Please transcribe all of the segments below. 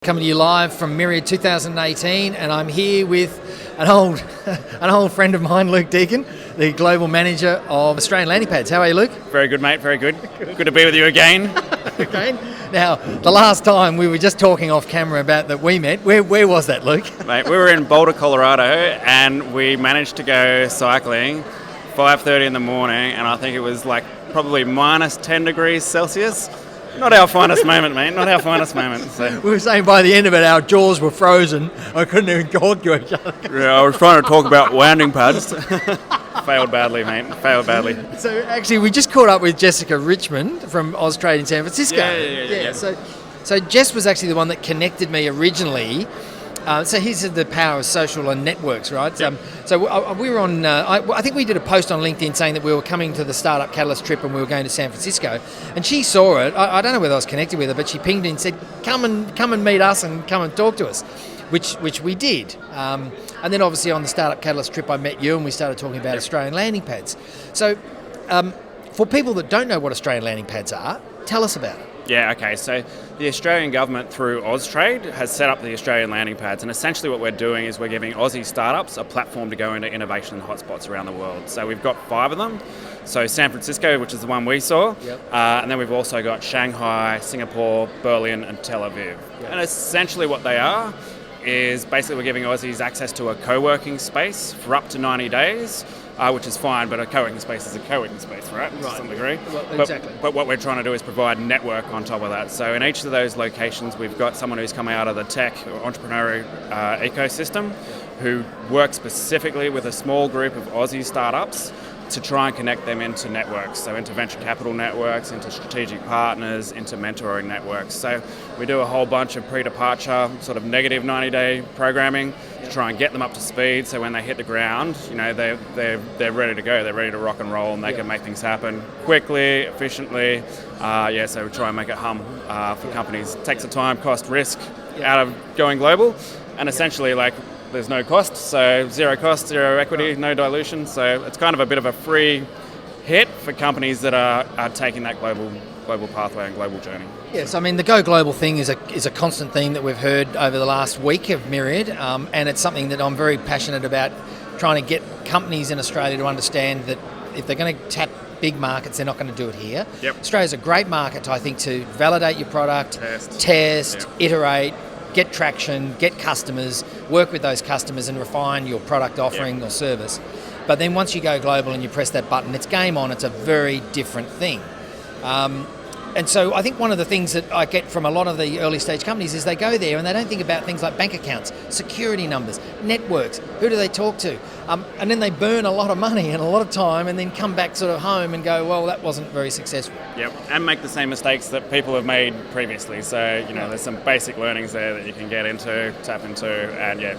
Coming to you live from Myriad 2018, and I'm here with an old friend of mine, Luke Deacon, the Global Manager of Australian Landing Pads. How are you, Luke? Very good, mate, very good. Good to be with you again. Okay. Now, the last time we were just talking off camera about that we met, where was that, Luke? Mate, we were in Boulder, Colorado, and we managed to go cycling 5:30 in the morning, and I think it was like probably minus 10 degrees Celsius. Not our finest moment, mate. Not our finest moment. So. We were saying by the end of it, our jaws were frozen. I couldn't even talk to each other. Yeah, I was trying to talk about landing pads. Failed badly, mate. Failed badly. So actually, we just caught up with Jessica Richmond from Austrade in San Francisco. Yeah. So Jess was actually the one that connected me originally. So here's the power of social and networks, right? Yep. So we were on, I think we did a post on LinkedIn saying that we were coming to the Startup Catalyst trip and we were going to San Francisco. And she saw it. I don't know whether I was connected with her, but she pinged in and said, come and meet us and come and talk to us, which we did. And then obviously on the Startup Catalyst trip, I met you and we started talking about Australian landing pads. So for people that don't know what Australian landing pads are, tell us about it. Yeah, okay. So the Australian government through Austrade has set up the Australian landing pads, and essentially what we're doing is we're giving Aussie startups a platform to go into innovation hotspots around the world. So we've got 5 of them. So San Francisco, which is the one we saw, and then we've also got Shanghai, Singapore, Berlin and Tel Aviv. Yep. And essentially what they are is basically we're giving Aussies access to a co-working space for up to 90 days. Which is fine, but a co-working space is a co-working space, right? To some degree. Well, exactly. But what we're trying to do is provide network on top of that. So in each of those locations, we've got someone who's coming out of the tech or entrepreneurial ecosystem who works specifically with a small group of Aussie startups to try and connect them into networks, so into venture capital networks, into strategic partners, into mentoring networks. So we do a whole bunch of pre-departure, sort of negative 90-day programming to try and get them up to speed. So when they hit the ground, you know, they're ready to go. They're ready to rock and roll, and they can make things happen quickly, efficiently. So we try and make it hum for companies. It takes the time, cost, risk out of going global, and essentially there's no cost, so zero cost, zero equity, no dilution. So it's kind of a bit of a free hit for companies that are taking that global pathway and global journey. Yes, I mean the go global thing is a constant theme that we've heard over the last week of Myriad, and it's something that I'm very passionate about, trying to get companies in Australia to understand that if they're going to tap big markets, they're not going to do it here. Yep. Australia's a great market, I think, to validate your product, test, iterate, get traction, get customers, work with those customers and refine your product offering or service. But then once you go global and you press that button, it's game on. It's a very different thing. And so I think one of the things that I get from a lot of the early stage companies is they go there and they don't think about things like bank accounts, security numbers, networks, who do they talk to? And then they burn a lot of money and a lot of time and then come back sort of home and go, well, that wasn't very successful. Yep, and make the same mistakes that people have made previously. So, there's some basic learnings there that you can get into, tap into, and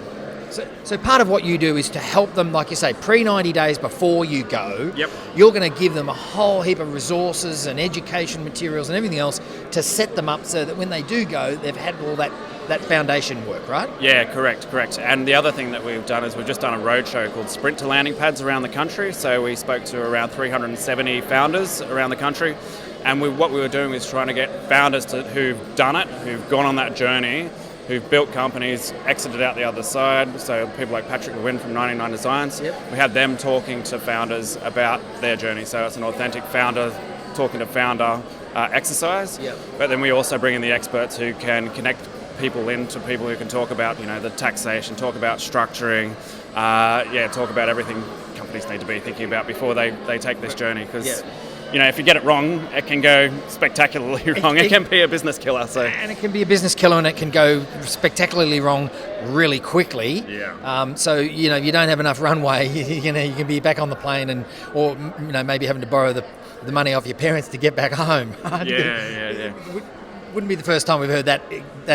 So part of what you do is to help them, like you say, pre-90 days before you go. Yep. You're going to give them a whole heap of resources and education materials and everything else to set them up so that when they do go, they've had all that foundation work, right? Yeah, correct. And the other thing that we've done is we've just done a roadshow called Sprint to Landing Pads around the country. So we spoke to around 370 founders around the country. And what we were doing was trying to get founders who've done it, who've gone on that journey, who've built companies, exited out the other side. So people like Patrick Lewin from 99 Designs, we had them talking to founders about their journey. So it's an authentic founder talking to founder exercise. Yep. But then we also bring in the experts who can connect people into people who can talk about, the taxation, talk about structuring, talk about everything companies need to be thinking about before they take this journey. Because if you get it wrong, it can go spectacularly wrong. It can be a business killer. And it can be a business killer, and it can go spectacularly wrong really quickly. Yeah. So you don't have enough runway. You can be back on the plane, or maybe having to borrow the money off your parents to get back home. Yeah. Wouldn't be the first time we've heard that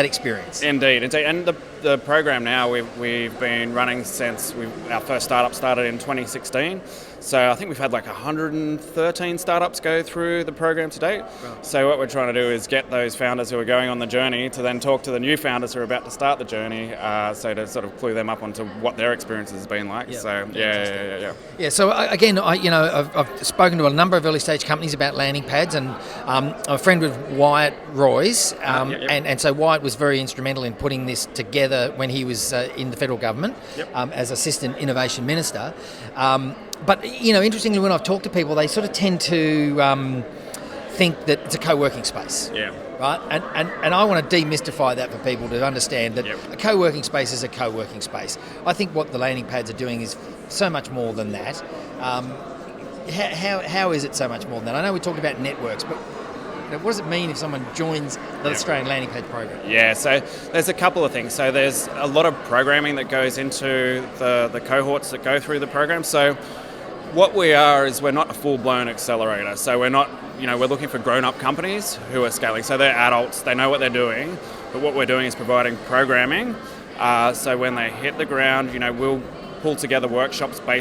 experience. Indeed. And the program now we've been running since our first startup started in 2016. So I think we've had like 113 startups go through the program to date. Right. So what we're trying to do is get those founders who are going on the journey to then talk to the new founders who are about to start the journey, so to sort of clue them up onto what their experience has been like. Yeah. So yeah. Yeah. So again, I've spoken to a number of early stage companies about landing pads, and I'm a friend with Wyatt Royce, and so Wyatt was very instrumental in putting this together when he was in the federal government as Assistant Innovation Minister. But, interestingly, when I've talked to people, they sort of tend to think that it's a co-working space. Yeah. Right? And I want to demystify that for people to understand that a co-working space is a co-working space. I think what the landing pads are doing is so much more than that. How is it so much more than that? I know we talked about networks, but what does it mean if someone joins the Australian Landing Pad program? Yeah, so there's a couple of things. So there's a lot of programming that goes into the cohorts that go through the program. So what we are is we're not a full-blown accelerator. So we're not, we're looking for grown-up companies who are scaling. So they're adults, they know what they're doing, but what we're doing is providing programming. So when they hit the ground, we'll pull together workshops based